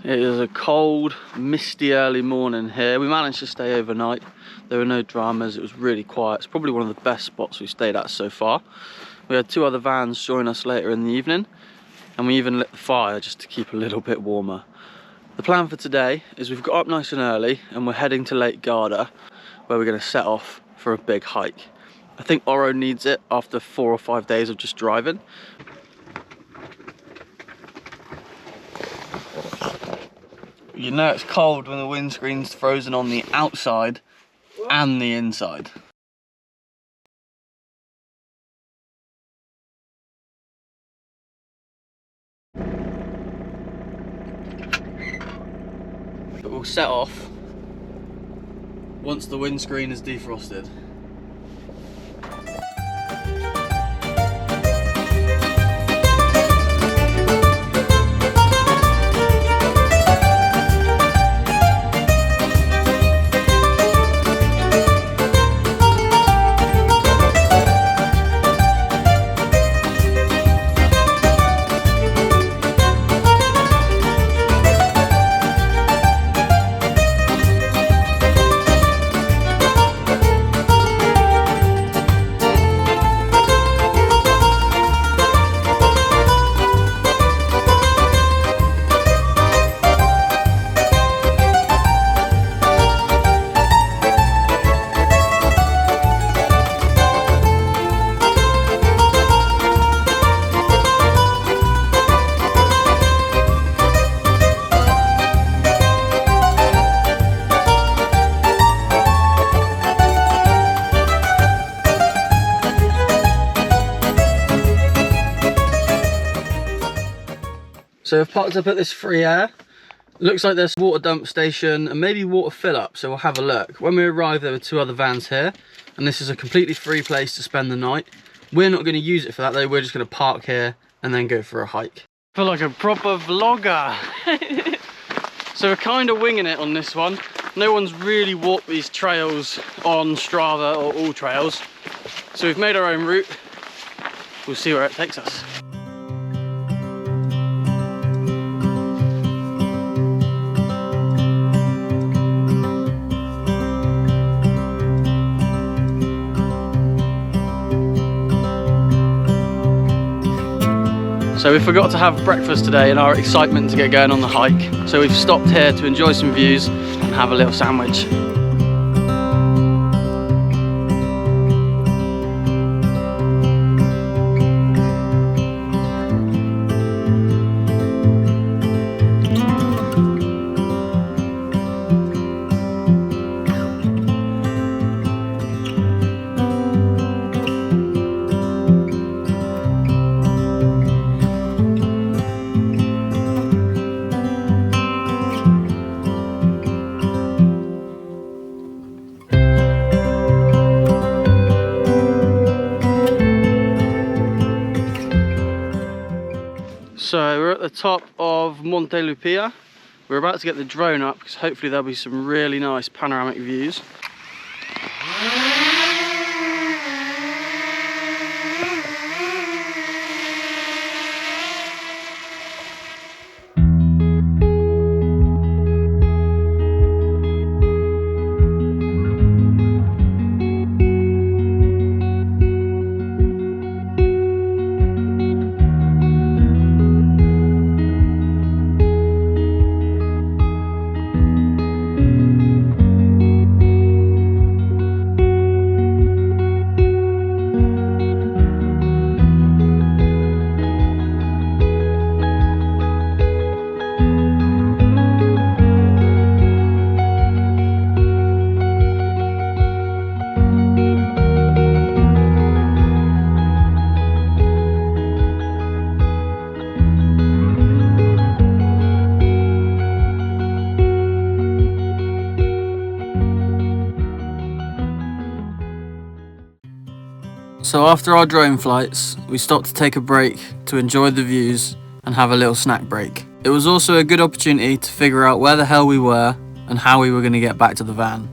It is a cold, misty early morning here. We managed to stay overnight. There were no dramas, it was really quiet. It's probably one of the best spots we've stayed at so far. We had 2 other vans join us later in the evening, and we even lit the fire just to keep a little bit warmer. The plan for today is we've got up nice and early and we're heading to Lake Garda, where we're going to set off for a big hike. I think Oro needs it after 4 or 5 days of just driving. You know it's cold when the windscreen's frozen on the outside and the inside. But we'll set off once the windscreen is defrosted. So we've parked up at this free air. Looks like there's a water dump station and maybe water fill up, so we'll have a look. When we arrived there were 2 other vans here, and this is a completely free place to spend the night. We're not going to use it for that though, we're just going to park here and then go for a hike. I feel like a proper vlogger. So we're kind of winging it on this one. No one's really walked these trails on Strava or all trails. So we've made our own route. We'll see where it takes us. So we forgot to have breakfast today in our excitement to get going on the hike. So we've stopped here to enjoy some views and have a little sandwich. So we're at the top of Monte Lupia. We're about to get the drone up because hopefully there'll be some really nice panoramic views. So after our drone flights, we stopped to take a break to enjoy the views and have a little snack break. It was also a good opportunity to figure out where the hell we were and how we were going to get back to the van.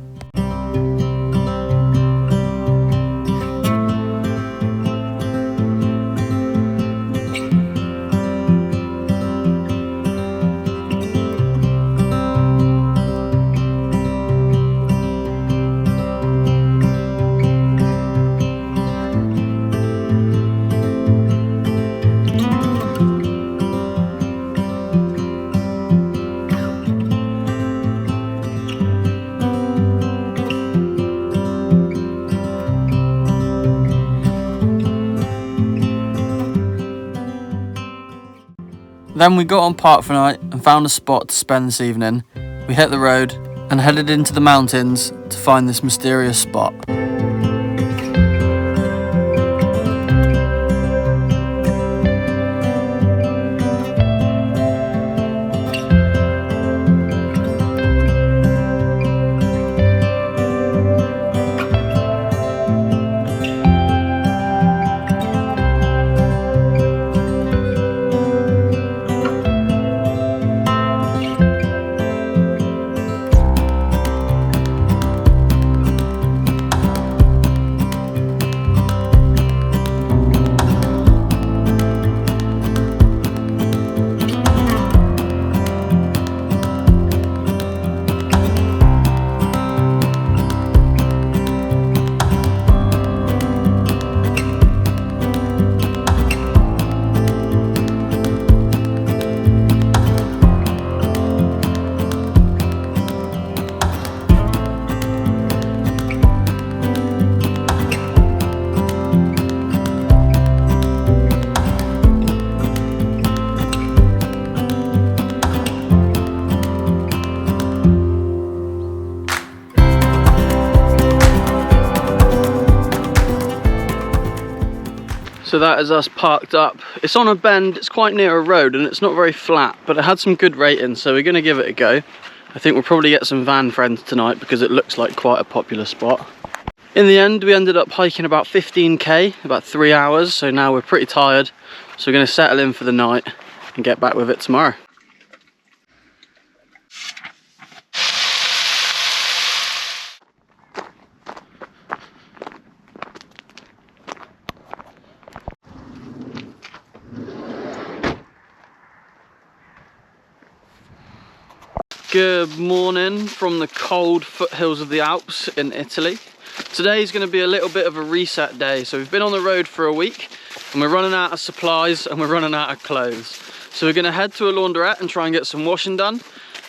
Then we got on park for night and found a spot to spend this evening. We hit the road and headed into the mountains to find this mysterious spot. So that is us parked up. It's on a bend, it's quite near a road and it's not very flat, but it had some good ratings, so we're gonna give it a go. I think we'll probably get some van friends tonight because it looks like quite a popular spot. In the end, we ended up hiking about 15k, about 3 hours, so now we're pretty tired. So we're gonna settle in for the night and get back with it tomorrow. Good morning from the cold foothills of the Alps in Italy. Today's going to be a little bit of a reset day. So we've been on the road for a week and we're running out of supplies and we're running out of clothes. So we're going to head to a laundrette and try and get some washing done,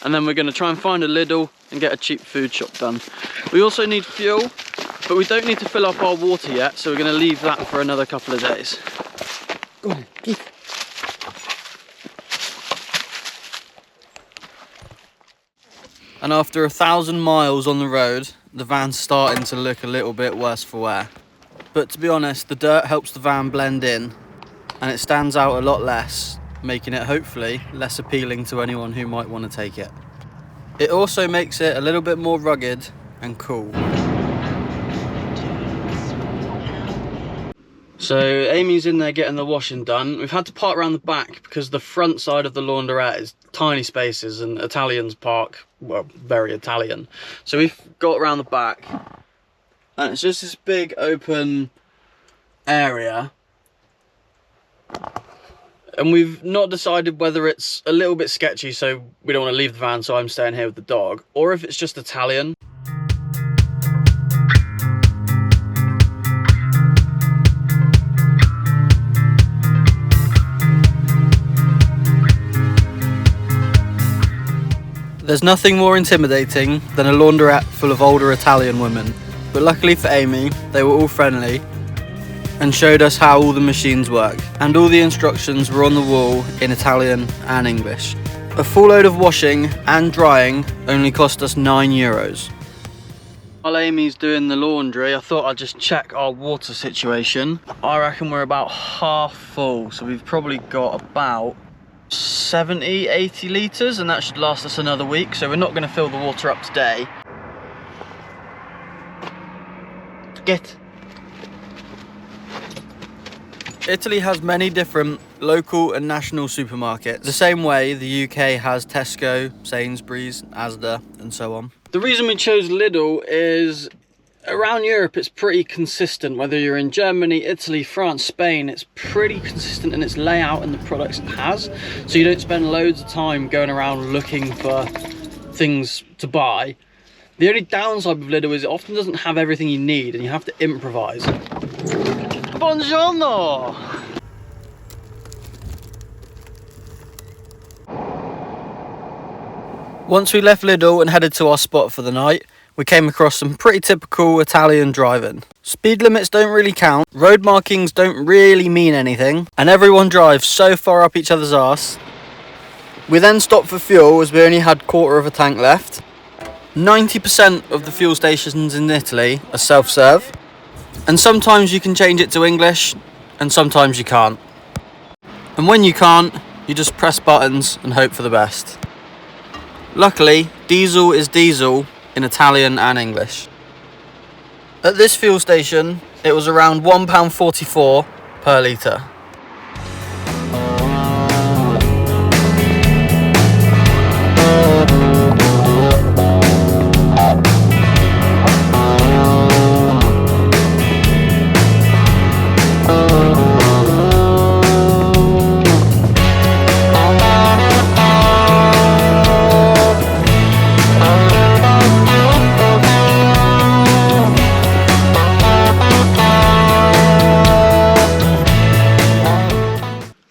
and then we're going to try and find a Lidl and get a cheap food shop done. We also need fuel, but we don't need to fill up our water yet, so we're going to leave that for another couple of days. Go on, Keith. And after 1,000 miles on the road, the van's starting to look a little bit worse for wear. But to be honest, the dirt helps the van blend in and it stands out a lot less, making it hopefully less appealing to anyone who might want to take it. It also makes it a little bit more rugged and cool. So Amy's in there getting the washing done. We've had to park around the back because the front side of the laundrette is tiny spaces and Italians park, well, very Italian. So we've got around the back and it's just this big open area. And we've not decided whether it's a little bit sketchy, so we don't want to leave the van, so I'm staying here with the dog, or if it's just Italian. There's nothing more intimidating than a laundrette full of older Italian women, but luckily for Amy, they were all friendly and showed us how all the machines work, and all the instructions were on the wall in Italian and English. A full load of washing and drying only cost us €9. While Amy's doing the laundry, I thought I'd just check our water situation. I reckon we're about half full, so we've probably got about 70-80 litres, and that should last us another week, so we're not going to fill the water up today. Get. Italy has many different local and national supermarkets, the same way the UK has Tesco, Sainsbury's, EAZYJ, and so on. The reason we chose Lidl is around Europe it's pretty consistent, whether you're in Germany, Italy, France, Spain, it's pretty consistent in its layout and the products it has, so you don't spend loads of time going around looking for things to buy. The only downside with Lidl is it often doesn't have everything you need and you have to improvise. Buongiorno! Once we left Lidl and headed to our spot for the night, we came across some pretty typical Italian driving. Speed limits don't really count, road markings don't really mean anything, and everyone drives so far up each other's arse We then stopped for fuel as we only had quarter of a tank left. 90% of the fuel stations in Italy are self-serve, and sometimes you can change it to English and sometimes you can't. And when you can't, you just press buttons and hope for the best. Luckily, diesel is diesel in Italian and English. At this fuel station, it was around £1.44 per litre.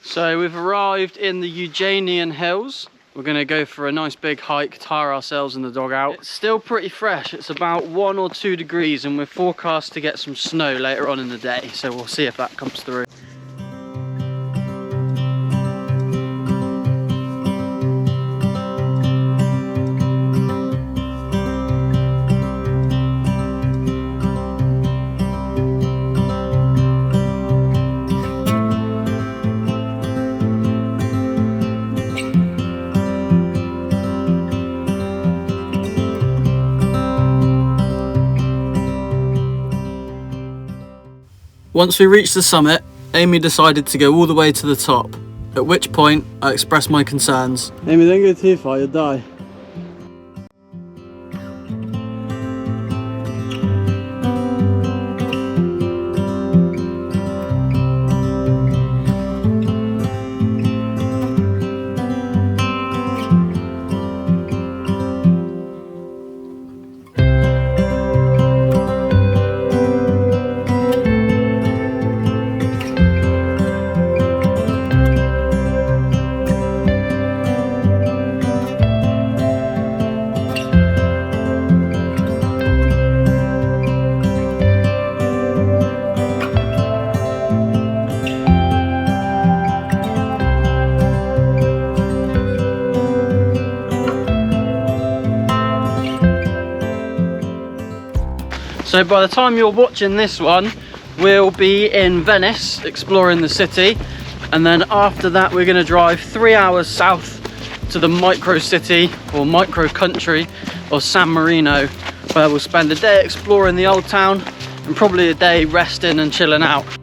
So we've arrived in the Eugenian Hills. We're going to go for a nice big hike, tire ourselves in the dog out. It's still pretty fresh. It's about 1 or 2 degrees and we're forecast to get some snow later on in the day. So we'll see if that comes through. Once we reached the summit, Amy decided to go all the way to the top, at which point I expressed my concerns. Amy, don't go too far, you'll die. So by the time you're watching this one, we'll be in Venice, exploring the city. And then after that, we're gonna drive 3 hours south to the micro city or micro country of San Marino, where we'll spend a day exploring the old town and probably a day resting and chilling out.